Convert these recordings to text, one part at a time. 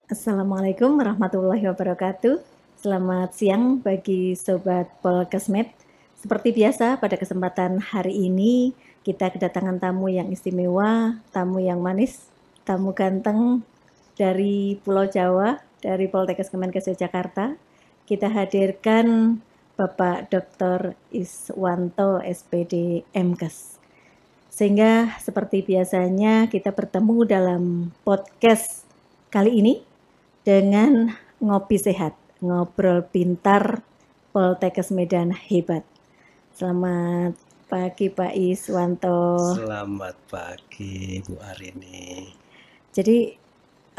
Assalamualaikum warahmatullahi wabarakatuh. Selamat siang bagi Sobat Polkesmed. Seperti biasa pada kesempatan hari ini kita kedatangan tamu yang istimewa, tamu yang manis, tamu ganteng dari Pulau Jawa, dari Poltekkes Kemenkes Yogyakarta. Kita hadirkan Bapak Dr. Iswanto SPD MKes. Sehingga seperti biasanya kita bertemu dalam podcast kali ini dengan ngopi sehat, ngobrol pintar, Poltekkes Medan hebat. Selamat pagi Pak Iswanto. Selamat pagi Bu Arini. Jadi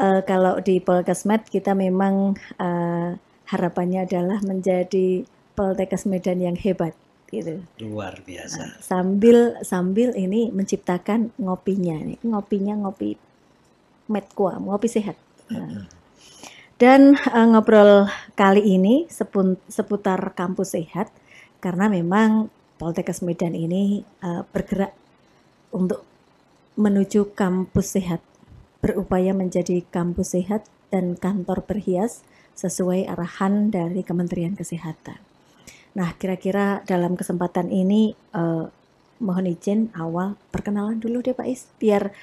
kalau di Polkesmed kita memang harapannya adalah menjadi Poltekkes Medan yang hebat gitu. Luar biasa. Sambil ini menciptakan ngopinya, ngopi medkua, ngopi sehat. Dan ngobrol kali ini seputar kampus sehat karena memang Poltekkes Medan ini bergerak untuk menuju kampus sehat, berupaya menjadi kampus sehat dan kantor berhias sesuai arahan dari Kementerian Kesehatan. Nah, kira-kira dalam kesempatan ini mohon izin awal perkenalan dulu deh Pak Is, biar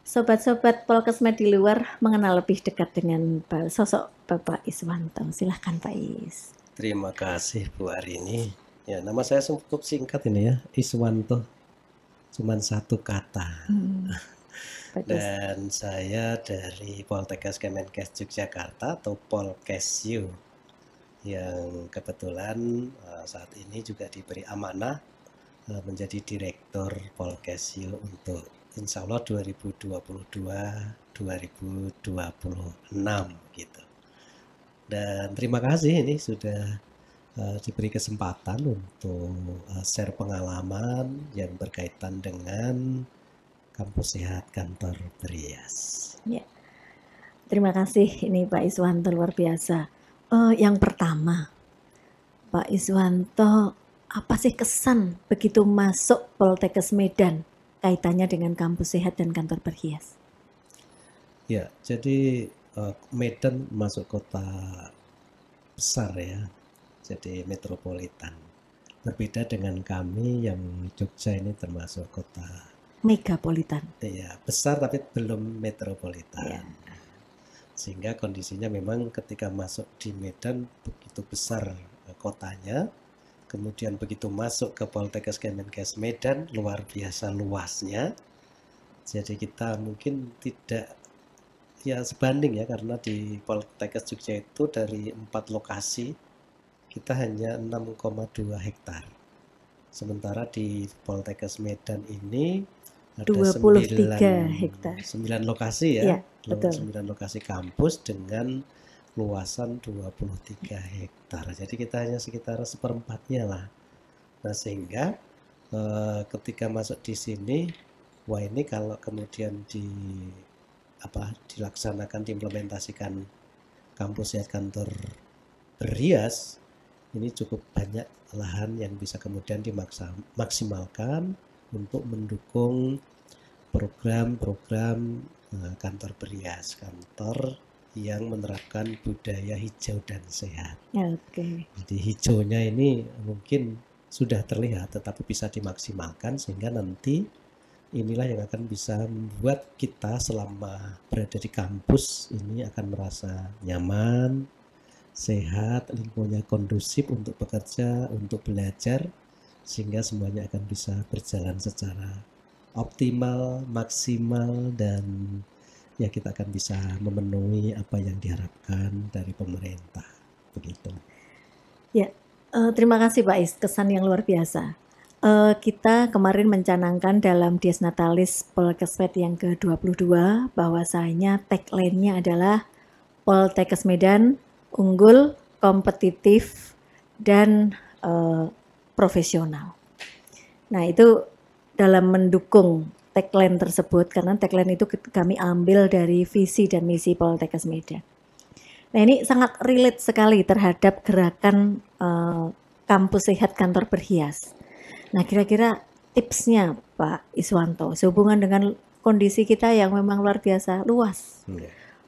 sobat-sobat Polkesmed di luar mengenal lebih dekat dengan sosok Bapak Iswanto. Silahkan Pak Is. Terima kasih Bu Arini. Ya, nama saya cukup singkat ini ya, Iswanto. Cuman satu kata. Dan saya dari Poltekkes Kemenkes Yogyakarta atau Polkesyu yang kebetulan saat ini juga diberi amanah menjadi Direktur Polkesyu untuk Insya Allah 2022-2026 gitu. Dan terima kasih ini sudah diberi kesempatan untuk share pengalaman yang berkaitan dengan Kampus Sehat Kantor Berhias. Ya. Terima kasih ini Pak Iswanto luar biasa. Yang pertama, Pak Iswanto, apa sih kesan begitu masuk Poltekkes Medan kaitannya dengan kampus sehat dan kantor berhias? Ya, jadi Medan masuk kota besar ya, jadi metropolitan. Berbeda dengan kami yang Jogja ini termasuk kota megapolitan. Iya, besar tapi belum metropolitan. Ya. Sehingga kondisinya memang ketika masuk di Medan begitu besar kotanya, kemudian begitu masuk ke Poltekkes Kemenkes Medan luar biasa luasnya. Jadi kita mungkin tidak ya sebanding ya, karena di Poltekkes Jogja itu dari 4 lokasi kita hanya 6,2 hektar. Sementara di Poltekkes Medan ini ada 23 hektar. 9 lokasi ya. Ya, betul. 9 lokasi kampus dengan luasan 23 hektar. Jadi kita hanya sekitar seperempatnya lah. Nah, sehingga ketika masuk di sini, wah ini kalau kemudian dilaksanakan, diimplementasikan kampus sehat kantor berhias, ini cukup banyak lahan yang bisa kemudian dimaksimalkan untuk mendukung program-program kantor berhias, kantor yang menerapkan budaya hijau dan sehat. Okay. Jadi hijaunya ini mungkin sudah terlihat tetapi bisa dimaksimalkan sehingga nanti inilah yang akan bisa membuat kita selama berada di kampus ini akan merasa nyaman, sehat, lingkungannya kondusif untuk bekerja, untuk belajar, sehingga semuanya akan bisa berjalan secara optimal, maksimal, dan ya kita akan bisa memenuhi apa yang diharapkan dari pemerintah. Begitu. Ya, terima kasih Pak Is, kesan yang luar biasa. Kita kemarin mencanangkan dalam Dies Natalis Polkesmed yang ke-22 bahwasanya tagline-nya adalah Poltekkes Medan unggul, kompetitif, dan profesional. Nah, itu dalam mendukung tagline tersebut, karena tagline itu kami ambil dari visi dan misi Poltekkes Medan. Nah, ini sangat relate sekali terhadap gerakan kampus sehat kantor berhias. Nah, kira-kira tipsnya Pak Iswanto sehubungan dengan kondisi kita yang memang luar biasa luas.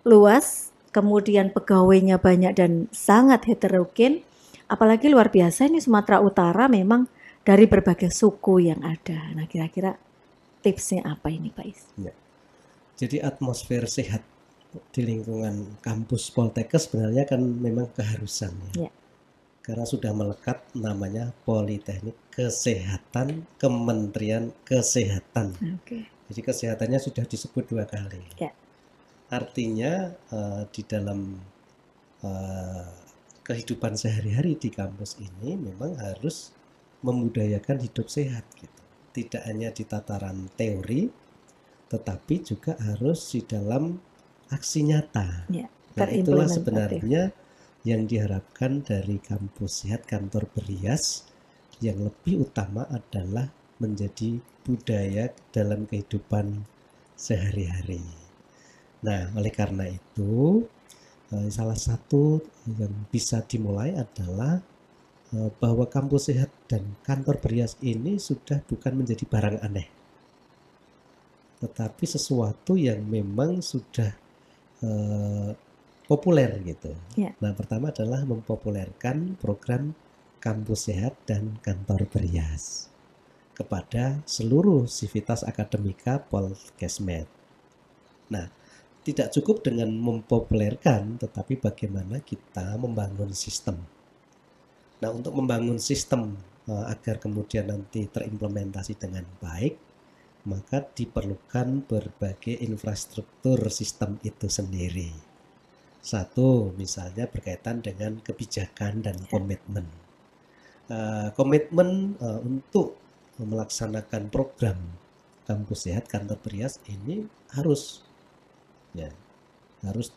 Luas, kemudian pegawainya banyak dan sangat heterogen, apalagi luar biasa ini Sumatera Utara memang dari berbagai suku yang ada. Nah, kira-kira tipsnya apa ini Pak Is? Ya. Jadi atmosfer sehat di lingkungan kampus Poltekkes sebenarnya kan memang keharusan ya. Ya. Karena sudah melekat namanya Politeknik Kesehatan Kementerian Kesehatan. Oke. Jadi kesehatannya sudah disebut 2 kali. Ya. Artinya di dalam kehidupan sehari-hari di kampus ini memang harus membudayakan hidup sehat gitu. Tidak hanya di tataran teori, tetapi juga harus di dalam aksi nyata. Ya, Nah, itulah terimplementatif. sebenarnya yang diharapkan dari kampus sehat kantor Berias. Yang lebih utama adalah menjadi budaya dalam kehidupan sehari-hari. Nah, oleh karena itu salah satu yang bisa dimulai adalah bahwa kampus sehat dan kantor Berias ini sudah bukan menjadi barang aneh, tetapi sesuatu yang memang sudah populer gitu. Ya. Nah, pertama adalah mempopulerkan program kampus sehat dan kantor Berias kepada seluruh sivitas akademika Polkesmed. Nah, tidak cukup dengan mempopulerkan, tetapi bagaimana kita membangun sistem. Nah, untuk membangun sistem agar kemudian nanti terimplementasi dengan baik, maka diperlukan berbagai infrastruktur sistem itu sendiri. Satu, misalnya berkaitan dengan kebijakan dan komitmen. Komitmen untuk melaksanakan program kampus sehat kantor Berias ini harus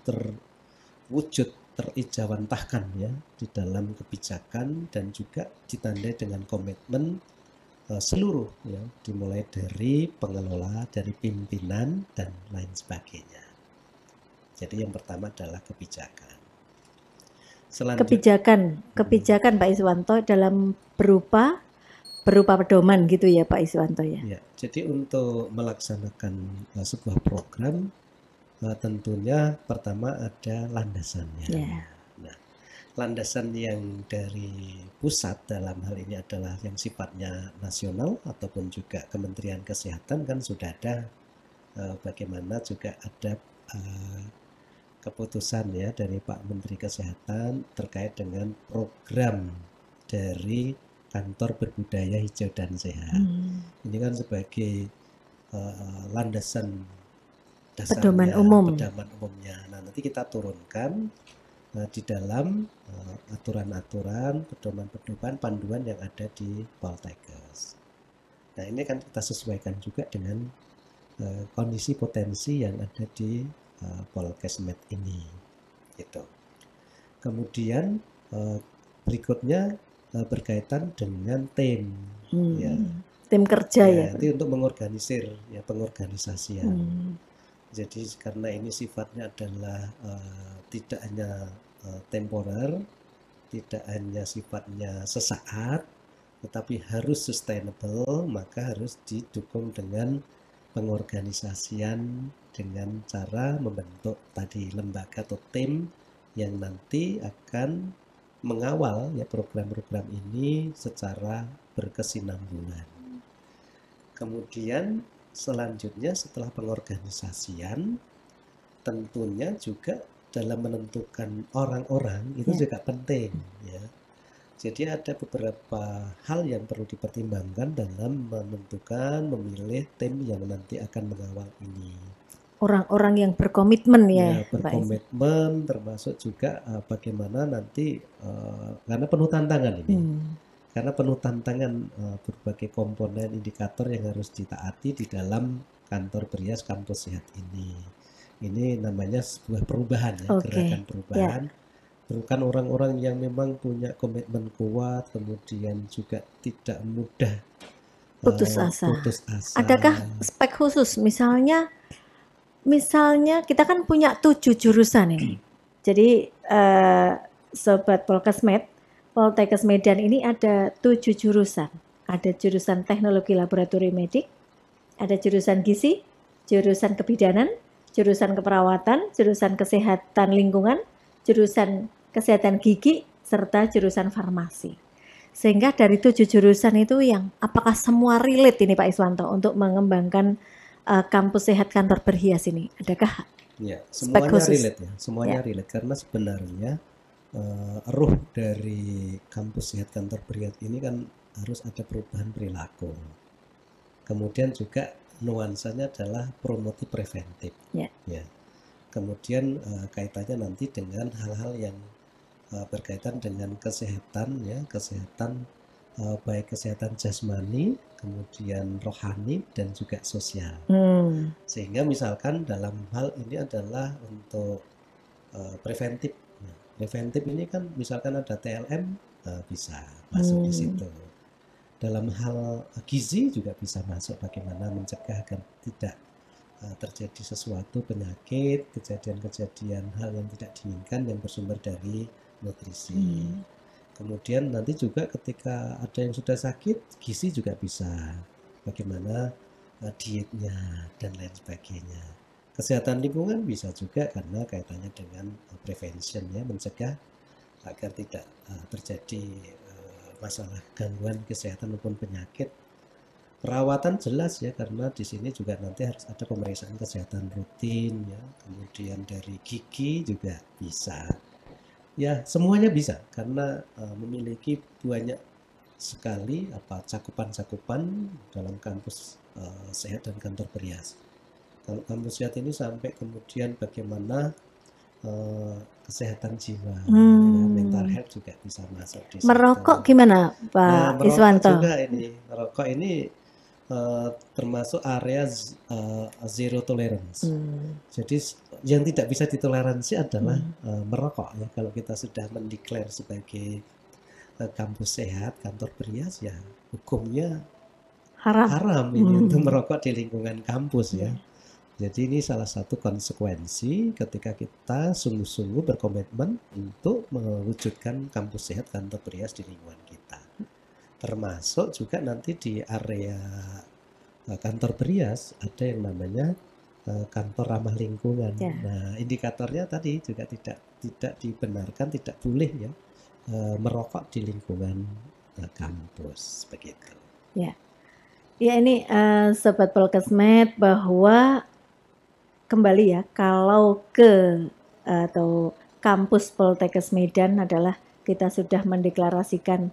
terwujud, terijawantahkan ya di dalam kebijakan dan juga ditandai dengan komitmen seluruh ya, dimulai dari pengelola, dari pimpinan dan lain sebagainya. Jadi yang pertama adalah kebijakan. Kebijakan Pak Iswanto dalam berupa pedoman gitu ya Pak Iswanto ya. Ya, jadi untuk melaksanakan sebuah program tentunya pertama ada landasannya. Ya. Nah, landasan yang dari pusat dalam hal ini adalah yang sifatnya nasional ataupun juga Kementerian Kesehatan kan sudah ada, bagaimana juga ada keputusan ya dari Pak Menteri Kesehatan terkait dengan program dari Kantor Berbudaya Hijau dan Sehat. Ini kan sebagai landasan dasarnya, pedoman umumnya. Nah, nanti kita turunkan di dalam aturan-aturan, pedoman-pedoman, panduan yang ada di Poltekkes. Nah, ini kan kita sesuaikan juga dengan kondisi potensi yang ada di Polkesmed ini. Gitu. Kemudian berikutnya berkaitan dengan tim, ya. Tim kerja ya. Nanti untuk mengorganisir ya pengorganisasian. Jadi karena ini sifatnya adalah tidak hanya temporer, tidak hanya sifatnya sesaat, tetapi harus sustainable, maka harus didukung dengan pengorganisasian dengan cara membentuk tadi lembaga atau tim yang nanti akan mengawal ya program-program ini secara berkesinambungan. Kemudian selanjutnya setelah pengorganisasian, tentunya juga dalam menentukan orang-orang itu juga penting ya. Jadi ada beberapa hal yang perlu dipertimbangkan dalam menentukan, memilih tim yang nanti akan mengawal ini. Orang-orang yang berkomitmen ya, berkomitmen, termasuk juga bagaimana nanti karena penuh tantangan ini. Karena penuh tantangan berbagai komponen indikator yang harus ditaati di dalam kantor Berias Kampus Sehat ini. Ini namanya sebuah perubahan ya, gerakan perubahan. Bukan orang-orang yang memang punya komitmen kuat, kemudian juga tidak mudah putus asa. Adakah spek khusus? Misalnya kita kan punya 7 jurusan ini. Jadi Sobat Polkesmed, Poltekkes Medan ini ada 7 jurusan. Ada jurusan teknologi laboratorium medik, ada jurusan gizi, jurusan kebidanan, jurusan keperawatan, jurusan kesehatan lingkungan, jurusan kesehatan gigi, serta jurusan farmasi. Sehingga dari 7 jurusan itu yang apakah semua relate ini Pak Iswanto untuk mengembangkan kampus sehat kantor berhias ini? Adakah Ya, spek semuanya khusus? relate ya, semuanya Ya. relate karena sebenarnya ruh dari kampus sehat kantor berhias ini kan harus ada perubahan perilaku. Kemudian juga nuansanya adalah promotif preventif. Ya. Ya. Kemudian kaitannya nanti dengan hal-hal yang berkaitan dengan kesehatan ya, kesehatan baik kesehatan jasmani, kemudian rohani dan juga sosial. Sehingga misalkan dalam hal ini adalah untuk preventif. Nah, preventif ini kan misalkan ada TLM bisa masuk di situ. Dalam hal gizi juga bisa masuk, bagaimana mencegah agar tidak terjadi sesuatu penyakit, kejadian-kejadian hal yang tidak diinginkan yang bersumber dari nutrisi. Kemudian nanti juga ketika ada yang sudah sakit, gizi juga bisa, bagaimana dietnya dan lain sebagainya. Kesehatan lingkungan bisa juga karena kaitannya dengan prevention ya, mencegah agar tidak terjadi masalah gangguan kesehatan maupun penyakit. Perawatan jelas ya, karena di sini juga nanti harus ada pemeriksaan kesehatan rutin ya, kemudian dari gigi juga bisa. Ya, semuanya bisa karena memiliki banyak sekali cakupan-cakupan dalam kampus sehat dan kantor berhias. Kalau kampus sehat ini sampai kemudian bagaimana kesehatan jiwa, ya, mental health juga bisa masuk di situ. Merokok gimana Pak merokok Iswanto? juga ini, merokok ini termasuk area zero tolerance. Jadi yang tidak bisa ditoleransi adalah merokok ya. Kalau kita sudah mendeklar sebagai kampus sehat kantor berhias ya hukumnya haram ini untuk merokok di lingkungan kampus ya. Jadi ini salah satu konsekuensi ketika kita sungguh-sungguh berkomitmen untuk mewujudkan kampus sehat kantor berhias di lingkungan kita. Termasuk juga nanti di area kantor berhias ada yang namanya kantor ramah lingkungan. Ya. Nah, indikatornya tadi juga tidak dibenarkan, tidak boleh ya merokok di lingkungan kampus begitu. Ya. Ya ini Sobat Polkesmed bahwa kembali ya kalau ke atau kampus Poltekkes Medan adalah kita sudah mendeklarasikan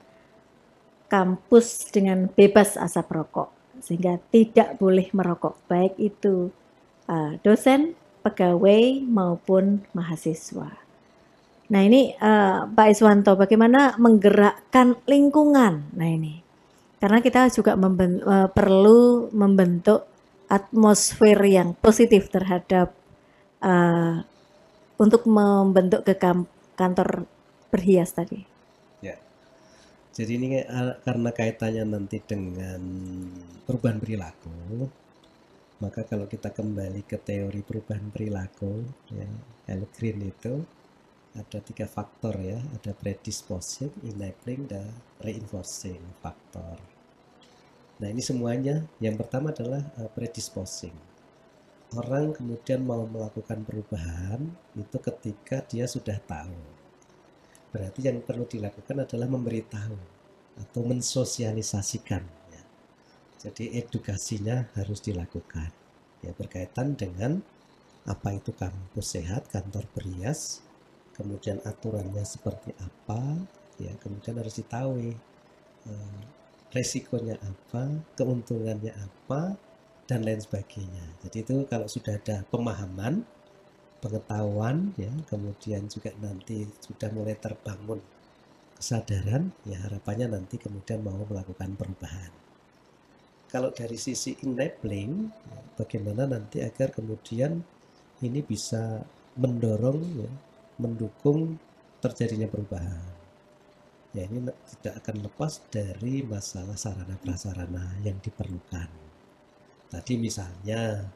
kampus dengan bebas asap rokok sehingga tidak boleh merokok baik itu dosen, pegawai maupun mahasiswa. Nah ini Pak Iswanto bagaimana menggerakkan lingkungan. Nah ini karena kita juga perlu membentuk atmosfer yang positif terhadap untuk membentuk ke kantor berhias tadi. Ya, jadi ini karena kaitannya nanti dengan perubahan perilaku, maka kalau kita kembali ke teori perubahan perilaku, ya, L. Green itu ada 3 faktor ya, ada predisposing, enabling, dan reinforcing faktor. Nah ini semuanya, yang pertama adalah predisposing. Orang kemudian mau melakukan perubahan itu ketika dia sudah tahu. Berarti yang perlu dilakukan adalah memberitahu atau mensosialisasikan. Ya. Jadi edukasinya harus dilakukan. Ya, berkaitan dengan apa itu kampus sehat, kantor berhias, kemudian aturannya seperti apa, ya, kemudian harus ditahui resikonya apa, keuntungannya apa, dan lain sebagainya. Jadi itu kalau sudah ada pemahaman, pengetahuan, ya, kemudian juga nanti sudah mulai terbangun kesadaran, ya harapannya nanti kemudian mau melakukan perubahan. Kalau dari sisi enabling, ya, bagaimana nanti agar kemudian ini bisa mendorong, ya, mendukung terjadinya perubahan. Ya ini tidak akan lepas dari masalah sarana prasarana yang diperlukan. Tadi misalnya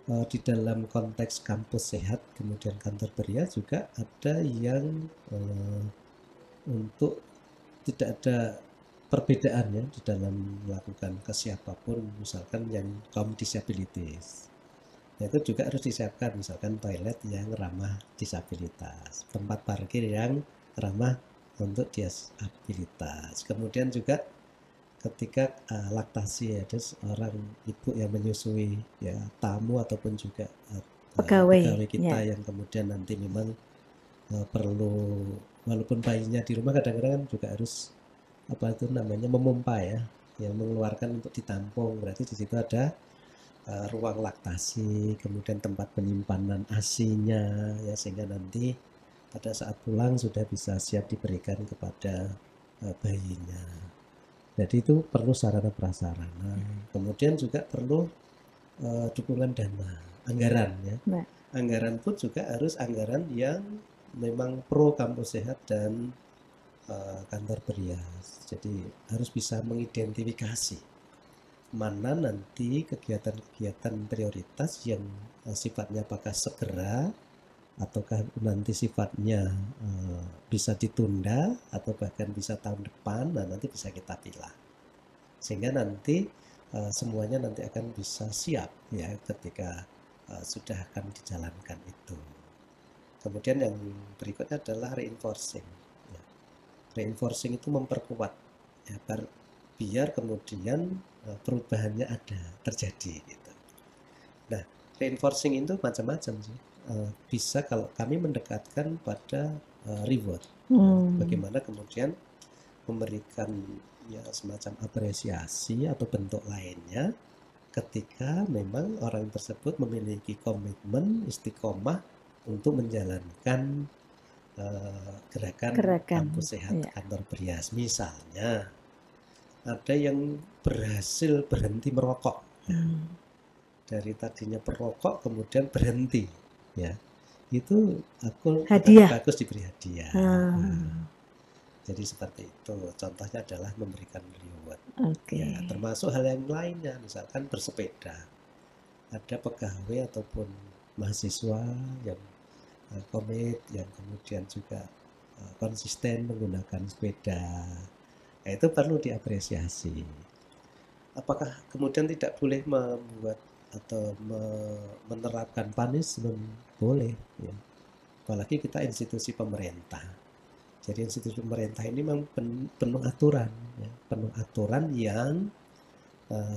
di dalam konteks kampus sehat kemudian kantor berhias juga ada yang untuk tidak ada perbedaan ya di dalam melakukan ke siapapun, misalkan yang kaum disabilitas. Nah, itu juga harus disiapkan, misalkan toilet yang ramah disabilitas, tempat parkir yang ramah untuk disabilitas. Kemudian juga ketika laktasi, ada seorang ibu yang menyusui, ya tamu ataupun juga Pegawai, pegawai kita ya. yang kemudian nanti memang perlu, walaupun bayinya di rumah kadang-kadang kan juga harus apa itu namanya memompa ya, yang mengeluarkan untuk ditampung. Berarti di situ ada ruang laktasi, kemudian tempat penyimpanan ASI-nya ya, sehingga nanti pada saat pulang sudah bisa siap diberikan kepada bayinya. Jadi itu perlu sarana prasarana. Kemudian juga perlu dukungan dana, anggaran ya. Nah, Anggaran pun juga harus anggaran yang memang pro kampus sehat dan kantor berias. Jadi harus bisa mengidentifikasi mana nanti kegiatan-kegiatan prioritas yang sifatnya apakah segera ataukah nanti sifatnya bisa ditunda atau bahkan bisa tahun depan. Nah, nanti bisa kita pilah sehingga nanti semuanya nanti akan bisa siap ya ketika sudah akan dijalankan itu. Kemudian yang berikutnya adalah reinforcing ya. Reinforcing itu memperkuat ya, biar kemudian perubahannya ada terjadi gitu. Nah, reinforcing itu macam-macam sih. Bisa kalau kami mendekatkan pada reward, ya. Bagaimana kemudian memberikan ya semacam apresiasi atau bentuk lainnya ketika memang orang tersebut memiliki komitmen istiqomah untuk menjalankan gerakan kampus sehat ya. kantor berias. Misalnya ada yang berhasil berhenti merokok ya. Dari tadinya perokok kemudian berhenti ya, itu hadiah, bagus diberi hadiah. Jadi seperti itu, contohnya adalah memberikan reward. Ya, termasuk hal yang lainnya, misalkan bersepeda, ada pegawai ataupun mahasiswa yang komit, yang kemudian juga konsisten menggunakan sepeda. Nah, itu perlu diapresiasi. Apakah kemudian tidak boleh membuat atau menerapkan punishment? Boleh ya. Apalagi kita institusi pemerintah. Jadi institusi pemerintah ini memang penuh aturan ya. Penuh aturan yang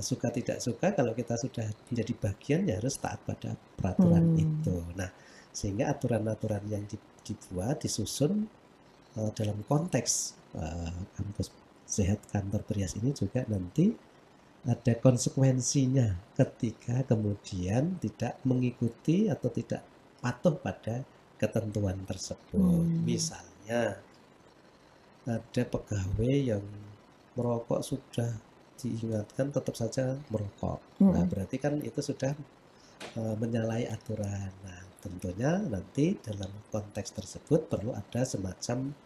suka tidak suka kalau kita sudah menjadi bagian ya harus taat pada peraturan itu. Nah, sehingga aturan-aturan yang dibuat, disusun dalam konteks kampus sehat kantor berias ini juga nanti ada konsekuensinya ketika kemudian tidak mengikuti atau tidak patuh pada ketentuan tersebut. Misalnya ada pegawai yang merokok sudah diingatkan tetap saja merokok. Nah, berarti kan itu sudah menyalahi aturan. Nah, tentunya nanti dalam konteks tersebut perlu ada semacam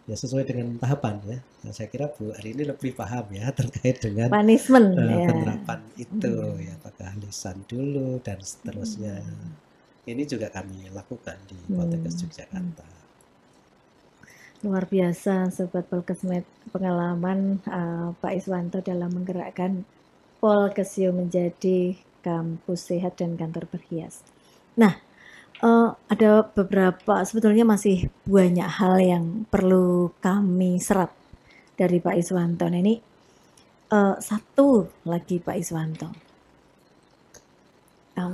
ya sesuai dengan tahapan ya. Nah, saya kira Bu hari ini lebih paham ya terkait dengan punishment penerapan itu ya, apakah lisan dulu dan seterusnya. Ini juga kami lakukan di Poltekkes Yogyakarta. Luar biasa Sobat Polkesmed, pengalaman Pak Iswanto dalam menggerakkan Polkesyo menjadi kampus sehat dan kantor berhias. Nah, ada beberapa, sebetulnya masih banyak hal yang perlu kami serap dari Pak Iswanto. Nah, ini satu lagi Pak Iswanto,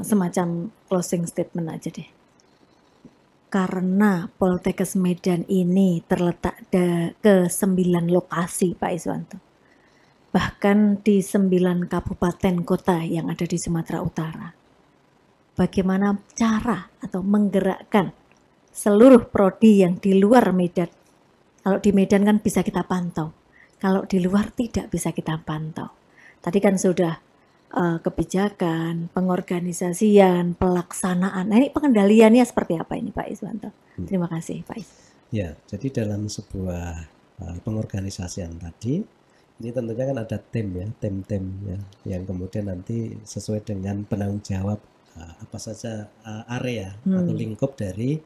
semacam closing statement aja deh. Karena Poltekkes Medan ini terletak ke 9 lokasi Pak Iswanto, bahkan di 9 kabupaten kota yang ada di Sumatera Utara. Bagaimana cara atau menggerakkan seluruh prodi yang di luar Medan. Kalau di Medan kan bisa kita pantau, kalau di luar tidak bisa kita pantau. Tadi kan sudah kebijakan, pengorganisasian, pelaksanaan. Nah, ini pengendaliannya seperti apa ini Pak Iswanto? Terima kasih Pak Is. Ya, jadi dalam sebuah pengorganisasian tadi, ini tentunya kan ada tim ya, tim-tim ya, yang kemudian nanti sesuai dengan penanggung jawab apa saja area atau lingkup dari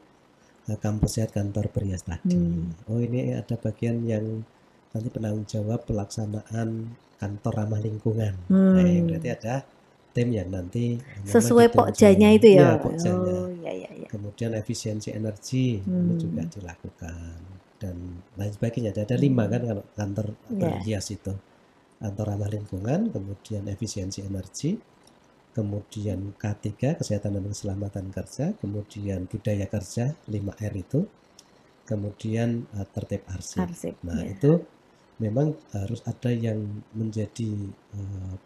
kampus sehat kantor berias tadi. Oh, ini ada bagian yang nanti penanggung jawab pelaksanaan kantor ramah lingkungan. Nah, berarti ada tim yang nanti memang Sesuai pokjanya ditunjuk. itu ya, Ya, Pak? pokjanya. Oh, ya, ya, ya. Kemudian efisiensi energi ini juga dilakukan dan lain sebagainya. Ada 5 kan kalau kantor Ya. berhias itu. Kantor ramah lingkungan, kemudian efisiensi energi, kemudian K3 kesehatan dan keselamatan kerja, kemudian budaya kerja 5R itu, kemudian tertib arsip. Arsip, Nah, ya. itu memang harus ada yang menjadi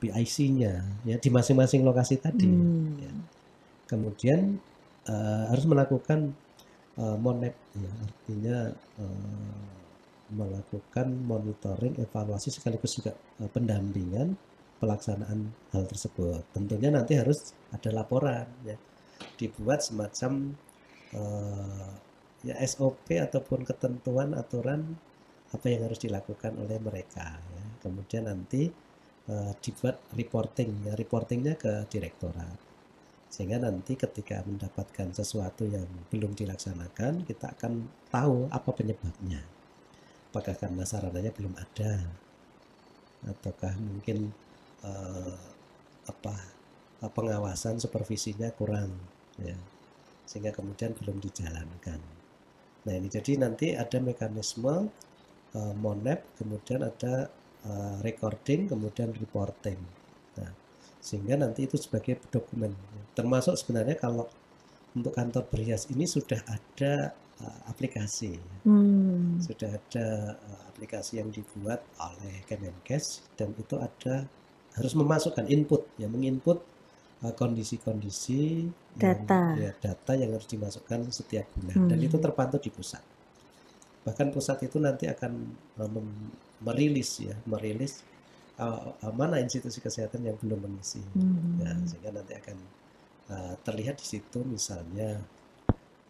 PIC-nya ya di masing-masing lokasi tadi. Ya. Kemudian harus melakukan monep, ya, artinya melakukan monitoring, evaluasi sekaligus juga pendampingan pelaksanaan hal tersebut. Tentunya nanti harus ada laporan, ya, dibuat semacam ya SOP ataupun ketentuan aturan apa yang harus dilakukan oleh mereka. Ya. Kemudian nanti dibuat reporting, ya, reportingnya ke direktorat. Sehingga nanti ketika mendapatkan sesuatu yang belum dilaksanakan, kita akan tahu apa penyebabnya. Apakah karena sarananya belum ada, ataukah mungkin pengawasan supervisinya kurang, ya, sehingga kemudian belum dijalankan. Nah ini jadi nanti ada mekanisme monep, kemudian ada recording, kemudian reporting. Nah, sehingga nanti itu sebagai dokumen. Termasuk sebenarnya kalau untuk kantor berhias ini sudah ada aplikasi. Sudah ada aplikasi yang dibuat oleh Kemenkes dan itu ada harus memasukkan input, ya, menginput kondisi-kondisi Data. data yang harus dimasukkan setiap bulan dan itu terpantau di pusat. Bahkan pusat itu nanti akan merilis mana institusi kesehatan yang belum mengisi. Ya, sehingga nanti akan terlihat di situ misalnya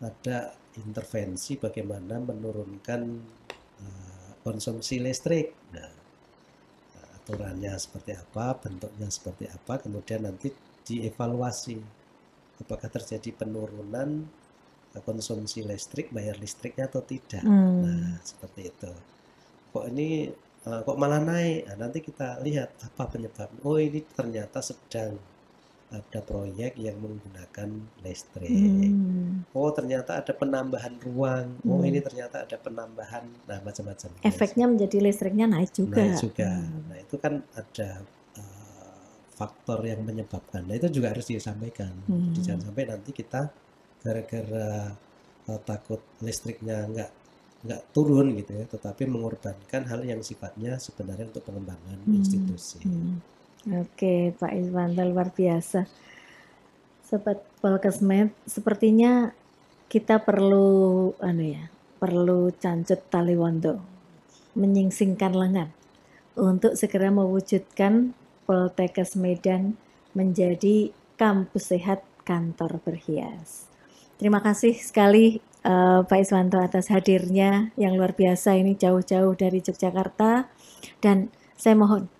ada intervensi bagaimana menurunkan konsumsi listrik. Nah, aturannya seperti apa, bentuknya seperti apa, kemudian nanti dievaluasi apakah terjadi penurunan konsumsi listrik, bayar listriknya atau tidak. Nah, seperti itu. Kok ini kok malah naik? Nah, nanti kita lihat apa penyebabnya. Oh, ini ternyata sedang ada proyek yang menggunakan listrik. Oh, ternyata ada penambahan ruang. Oh, ini ternyata ada penambahan, nah macam-macam. Efeknya menjadi listriknya naik juga. Naik juga. Nah, itu kan ada faktor yang menyebabkan. Nah, itu juga harus disampaikan. Jadi jangan sampai nanti kita gara-gara takut listriknya nggak turun gitu ya, tetapi mengorbankan hal yang sifatnya sebenarnya untuk pengembangan institusi. Oke, Pak Iswanto, luar biasa. Sobat Polkesmed, sepertinya kita perlu perlu cancut taliwando, menyingsingkan lengan untuk segera mewujudkan Poltekkes Medan menjadi kampus sehat kantor berhias. Terima kasih sekali Pak Iswanto atas hadirnya yang luar biasa ini jauh-jauh dari Yogyakarta, dan saya mohon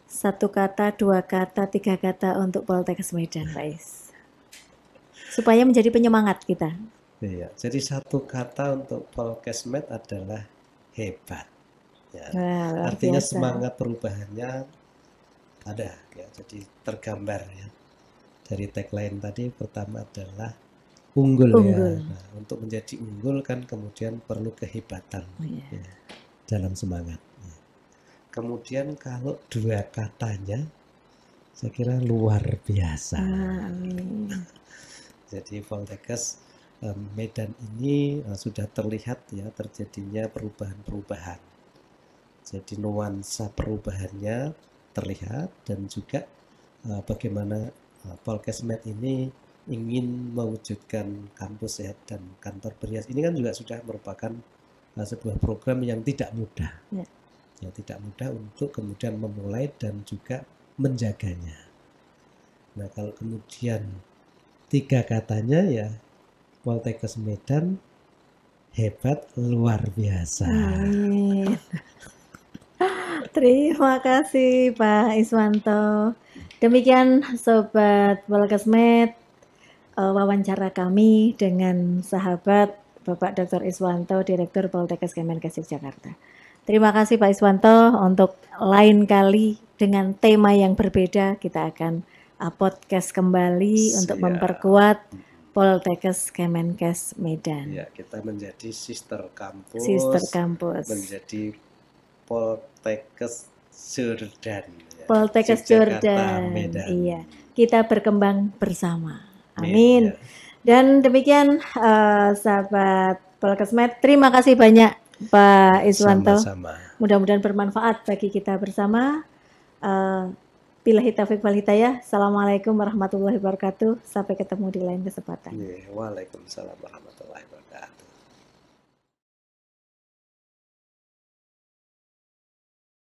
1 kata, 2 kata, 3 kata untuk Poltekkes Medan, Pak Is, supaya menjadi penyemangat kita. Iya, jadi 1 kata untuk Poltekkes Med adalah hebat. Ya. Artinya biasa. Semangat perubahannya ada, ya. Jadi tergambar ya. Dari tagline tadi pertama adalah unggul. Ya. Nah, untuk menjadi unggul kan kemudian perlu kehebatan ya, dalam semangat. Ya. Kemudian kalau 2 katanya, saya kira luar biasa. Jadi Poltekkes Medan ini sudah terlihat ya terjadinya perubahan-perubahan. Jadi nuansa perubahannya terlihat dan juga bagaimana Poltekkes Med ini ingin mewujudkan kampus sehat dan kantor berhias. Ini kan juga sudah merupakan sebuah program yang tidak mudah. Ya, tidak mudah untuk kemudian memulai dan juga menjaganya. Nah, kalau kemudian 3 katanya ya Poltekkes Medan hebat luar biasa. Amin. Terima kasih Pak Iswanto. Demikian Sobat Poltekkes Med, wawancara kami dengan sahabat Bapak Dr. Iswanto, Direktur Poltekkes Kemenkes Yogyakarta. Terima kasih Pak Iswanto. Untuk lain kali dengan tema yang berbeda kita akan podcast kembali untuk Siap. memperkuat Poltekkes Kemenkes Medan. Ya, kita menjadi sister kampus, Sister kampus. menjadi Poltekkes Jordan. Ya. Poltekkes Yogyakarta, Jordan. Medan. Iya, kita berkembang bersama. Ya. Amin. Dan demikian sahabat Polkesmed, terima kasih banyak Pak Iswanto. Sama-sama. Mudah-mudahan bermanfaat bagi kita bersama. Billahi taufiq wal hidayah. Assalamualaikum warahmatullahi wabarakatuh. Sampai ketemu di lain kesempatan. Waalaikumsalam warahmatullahi wabarakatuh.